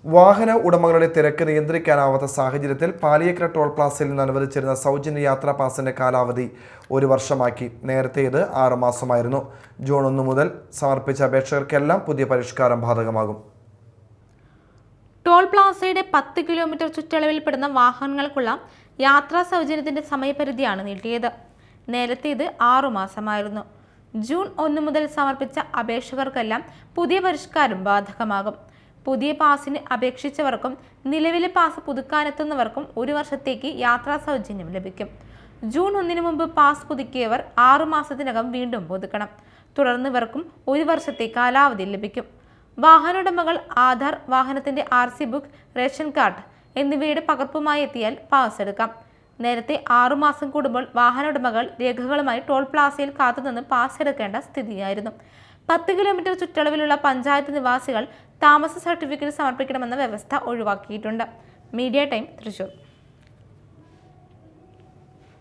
വാഹന ഉടമകളുടെ തിരക്ക് നിയന്ത്രിക്കാനാവാത്ത സാഹചര്യത്തിൽ പാലിയേക്കര ടോൾ പ്ലാസയിൽ നിന്ന് അനുവദിച്ചിരുന്ന സൗജന്യ യാത്രാ പാസിന്റെ കാലാവധി 1 വർഷമാക്കി. നേരത്തെ ഇത് 6 മാസമായിരുന്നു. ജൂൺ 1 മുതൽ സമർപ്പിച്ച അപേക്ഷകർക്കെല്ലാം പുതിയ പരിഷ്കാരം ബാധകമാകും. ടോൾ പ്ലാസയുടെ 10 കിലോമീറ്റർ ചുറ്റളവിൽപ്പെടുന്ന വാഹനങ്ങൾക്കുള്ള യാത്രാ സൗജന്യത്തിന്റെ സമയപരിധിയാണ് നീട്ടിയത്. നേരത്തെ ഇത് 6 മാസമായിരുന്നു. ജൂൺ 1 മുതൽ സമർപ്പിച്ച അപേക്ഷകർക്കെല്ലാം പുതിയ പരിഷ്കാരം ബാധകമാകും. പുതിയ പാസിന് അപേക്ഷിച്ചവർക്കും നിലവിലെ പാസ് പുതുക്കാനെത്തുന്നവർക്കും 1 വർഷത്തേക്ക് യാത്രാ സൗജന്യം ലഭിക്കും. ജൂൺ 1 മുമ്പ് പാസ് പുതുക്കിയവർ 6 മാസത്തിനകം വീണ്ടും പുതുക്കണം. തുടർന്ന് ഇവർക്കും 1 വർഷത്തെ കാലാവധി ലഭിക്കും. വാഹനോടമകൾ ആധാർ, വാഹനത്തിന്റെ RC ബുക്ക്, റേഷൻ കാർഡ് എന്നിവയുടെ പകർപ്പുമായി എത്തിയാൽ പാസ് എടുക്കാം. നേരത്തെ 6 മാസം കൂടുമ്പോൾ വാഹനോടമകൾ രേഖകളുമായി ടോൾ പ്ലാസയിൽ കാത്തുനിന്ന് പാസ് എടുക്കേണ്ട സ്ഥിതിയായിരുന്നു. 10 കിലോമീറ്റർ ചുറ്റളവിലുള്ള പഞ്ചായത്ത് നിവാസികൾ താമസ സർട്ടിഫിക്കറ്റ് സമർപ്പിക്കണമെന്ന വ്യവസ്ഥ ഒഴിവാക്കിയിട്ടുണ്ട്. Media time, Thrissur.